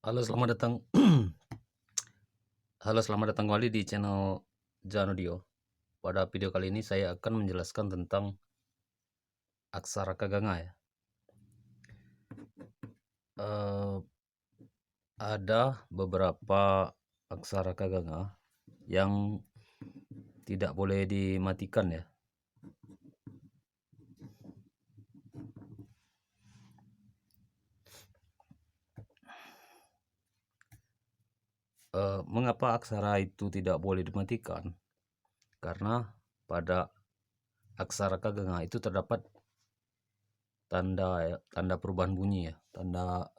Halo, selamat datang. Halo, selamat datang kembali di channel Janodio. Pada video kali ini saya akan menjelaskan tentang aksara kaganga ya. Eh, ada beberapa aksara kaganga yang tidak boleh dimatikan ya. Mengapa aksara itu tidak boleh dimatikan? Karena pada aksara kaganga itu terdapat tanda perubahan bunyi ya, tanda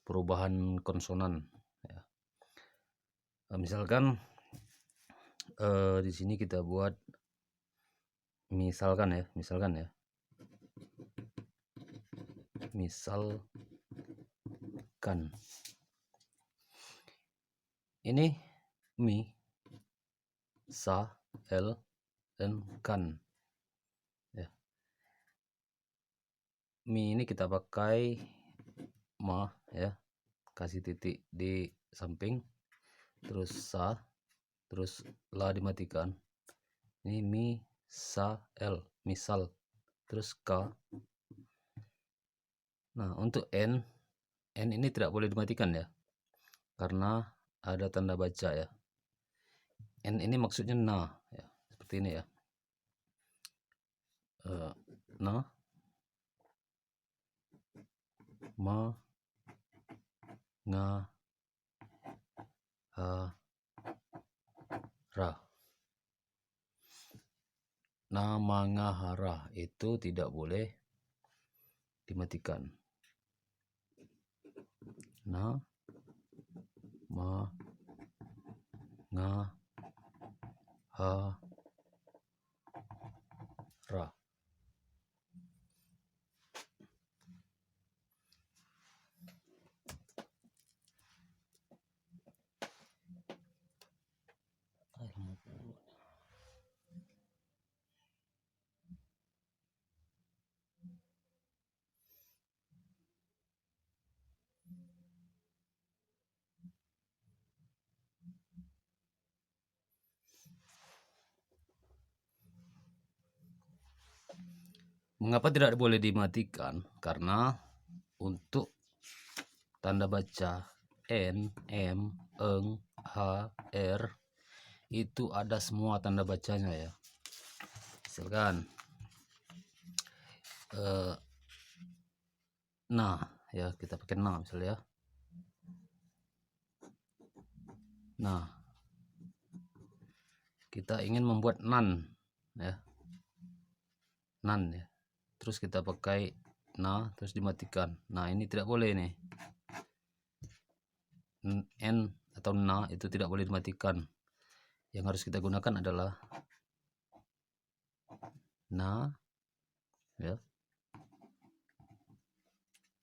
perubahan konsonan ya. Misalkan di sini kita buat misalkan ya, misalkan ini mi, sa, el, dan kan ya. Mi ini kita pakai ma ya, kasih titik di samping, terus sa, terus la dimatikan. Ini mi, sa, el, misal, terus ka. Nah, untuk n ini tidak boleh dimatikan ya, karena ada tanda baca ya. N ini maksudnya na ya, seperti ini ya. Na, ma, nga, ha, ra. Nama ngahara itu tidak boleh dimatikan. Na, ma, nga, ha, ra. Mengapa tidak boleh dimatikan? Karena untuk tanda baca N, M, Eng, H, R itu ada semua tanda bacanya ya. Misalkan nah ya, kita pakai nah misalnya ya. Nah, kita ingin membuat nan ya, nan ya, terus kita pakai na terus dimatikan. Nah, ini tidak boleh nih. N atau na itu tidak boleh dimatikan. Yang harus kita gunakan adalah na ya,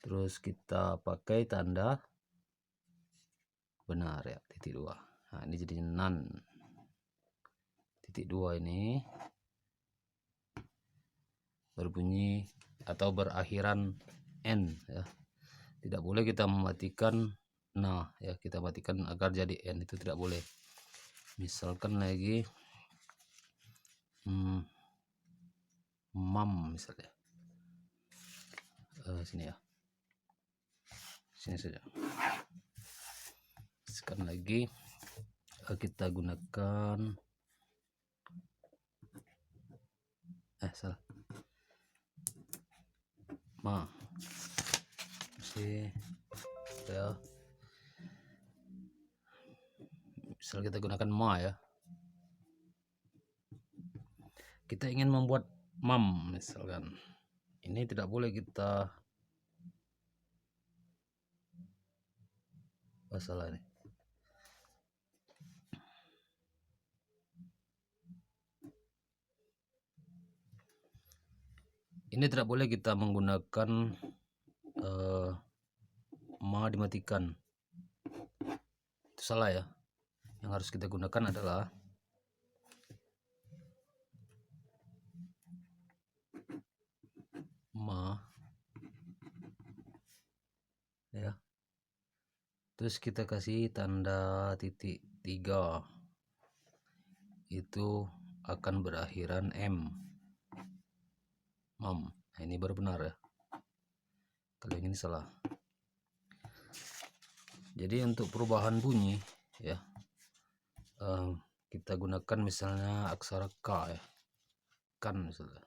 terus kita pakai tanda benar ya, titik dua. Nah, ini jadi nan. Titik dua ini berbunyi atau berakhiran n ya. Tidak boleh kita mematikan nah ya, kita matikan agar jadi n, itu tidak boleh. Misalkan lagi mam misalnya, sini ya, sini saja. Sekarang lagi kita gunakan salah ma ya, misal kita gunakan ma ya, kita ingin membuat mam misalkan, ini tidak boleh kita salah ini. Ini tidak boleh kita menggunakan ma dimatikan, itu salah ya. Yang harus kita gunakan adalah ma ya, terus kita kasih tanda titik 3, itu akan berakhiran M, mam. Nah, ini baru benar ya, kalau yang ini salah. Jadi untuk perubahan bunyi ya, kita gunakan misalnya aksara K ya, kan misalnya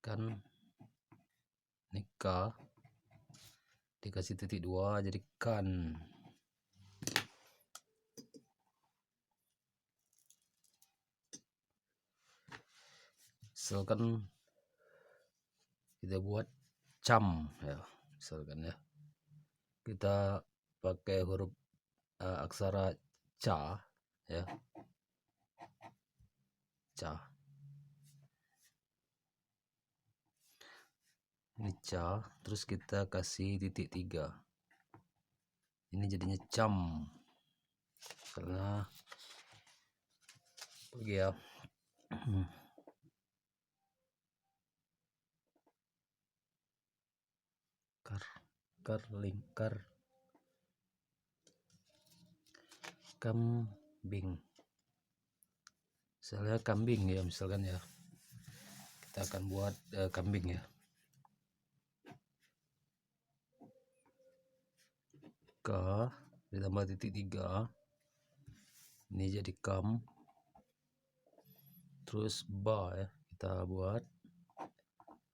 kan, ini K dikasih titik 2 jadi kan. Misalkan kita buat cam ya, misalkan ya, kita pakai huruf aksara ca ya, ca, ini ca, terus kita kasih titik 3, ini jadinya cam. Karena pergi ya, lingkar kambing, misalnya kambing ya, misalkan ya, kita akan buat kambing ya, K ditambah titik 3, ini jadi kam, terus ba ya, kita buat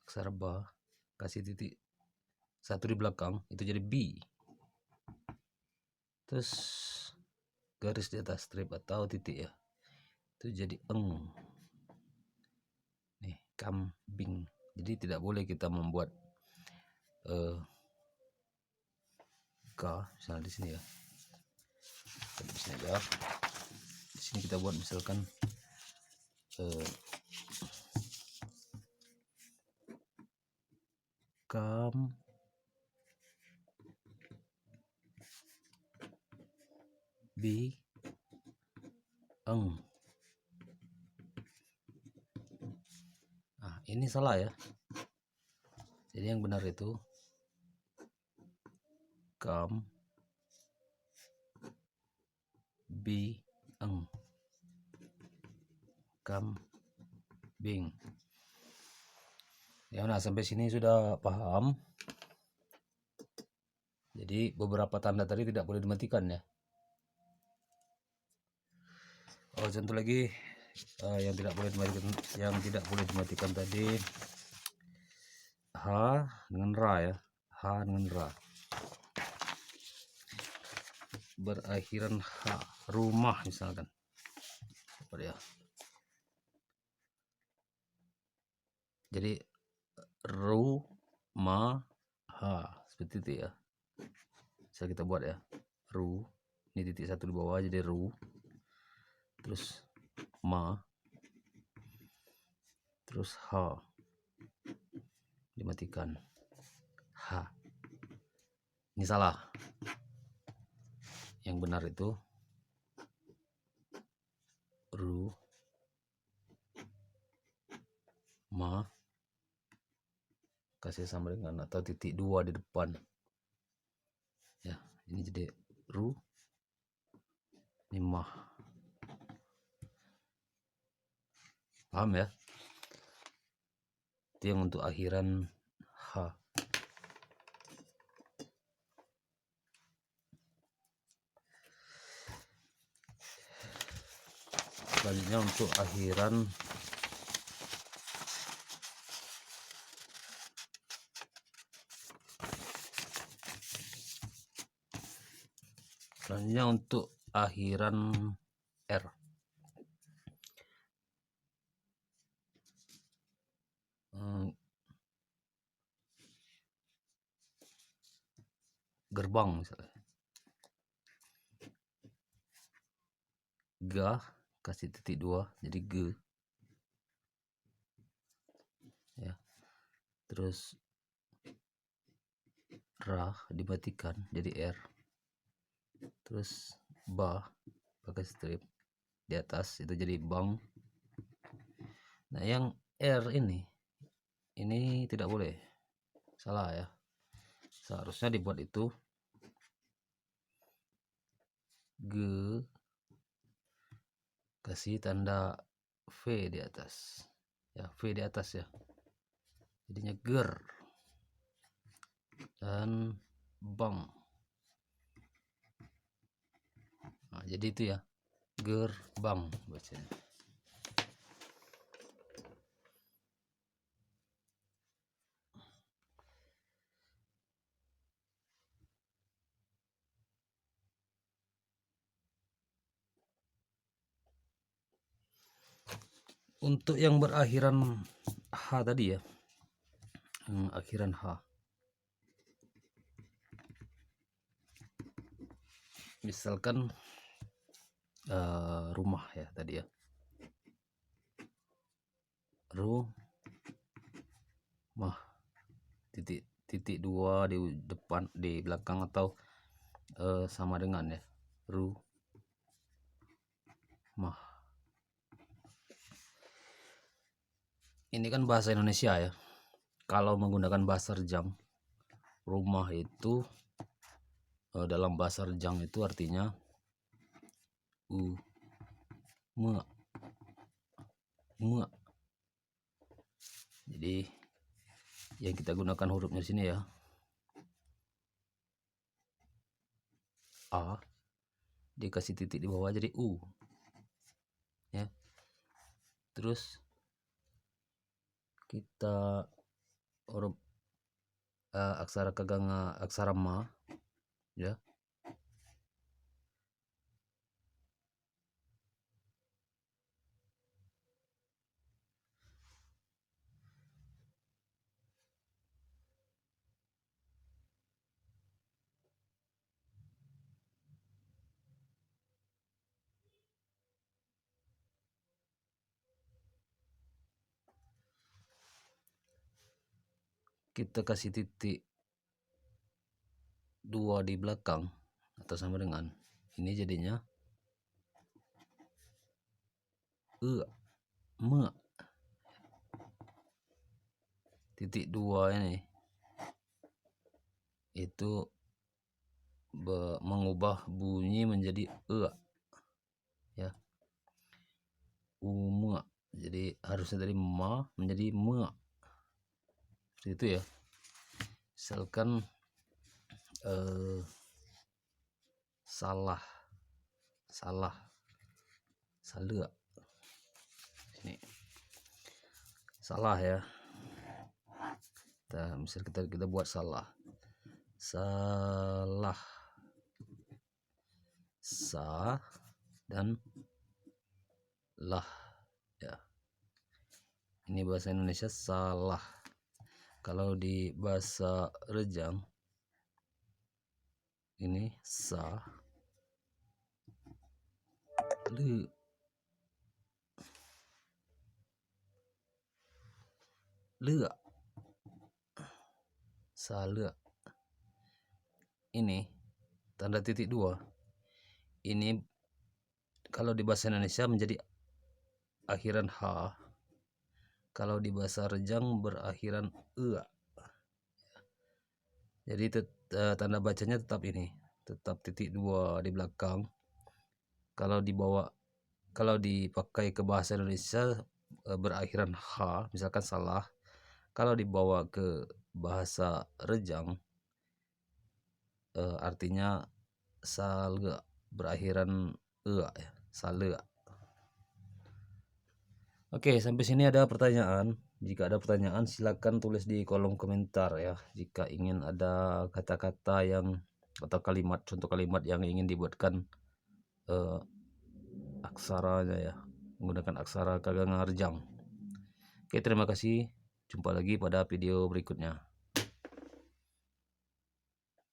aksara ba, kasih titik 1 di belakang, itu jadi B, terus garis di atas strip atau titik ya, itu jadi eng. Nih kambing, jadi tidak boleh kita membuat K misalnya di sini ya, di sini aja, di sini kita buat misalkan kam bi eng. Nah ini salah ya, jadi yang benar itu kam bi eng, kambing ya. Nah sampai sini sudah paham. Jadi beberapa tanda tadi tidak boleh dimatikan ya. Oh contoh lagi yang tidak boleh dimatikan tadi, H dengan Ra ya, H dengan Ra berakhiran H, rumah misalkan ya. Jadi rumah H seperti itu ya, bisa kita buat ya, ru, ini titik 1 di bawah jadi ru, terus ma, terus H dimatikan H. Ini salah, yang benar itu ru ma kasih sama dengan atau titik 2 di depan ya, ini jadi ru, ini mah. Paham ya, itu yang untuk akhiran H. Selanjutnya untuk akhiran R. Gerbang misalnya, ga kasih titik 2 jadi ge ya, terus ra dimatikan jadi R, terus ba pakai strip di atas itu jadi bang. Nah yang R ini tidak boleh, salah ya, seharusnya dibuat itu G, kasih tanda V di atas ya, V di atas ya, jadinya ger. Dan bang, nah, jadi itu ya, gerbang bacanya. Untuk yang berakhiran H tadi ya, akhiran H, misalkan rumah ya tadi ya, rumah, titik dua di depan, di belakang, atau sama dengan ya, rumah. Ini kan bahasa Indonesia ya. Kalau menggunakan bahasa Rejang, rumah itu dalam bahasa Rejang itu artinya me. Jadi yang kita gunakan hurufnya di sini ya, A dikasih titik di bawah jadi U ya. Terus kita huruf aksara kaganga, aksara ma ya, kita kasih titik dua di belakang atau sama dengan ini, jadinya me. Titik dua ini itu mengubah bunyi menjadi ya, ume. Jadi harusnya dari ma menjadi me, seperti itu ya. Misalkan salah ini salah ya, misal kita buat salah sa dan lah ya. Ini bahasa Indonesia salah. Kalau di bahasa Rejang ini sa le sale. Ini tanda titik dua ini kalau di bahasa Indonesia menjadi akhiran H, kalau di bahasa Rejang berakhiran e. Jadi tanda bacanya tetap ini, tetap titik dua di belakang. Kalau dipakai ke bahasa Indonesia berakhiran H, misalkan salah. Kalau dibawa ke bahasa Rejang artinya sale, berakhiran e ya, sale. Oke, sampai sini ada pertanyaan. Jika ada pertanyaan silakan tulis di kolom komentar ya. Jika ingin ada kata-kata yang atau kalimat, contoh kalimat yang ingin dibuatkan aksaranya ya, menggunakan aksara kaganga Rejang. Oke, terima kasih. Jumpa lagi pada video berikutnya.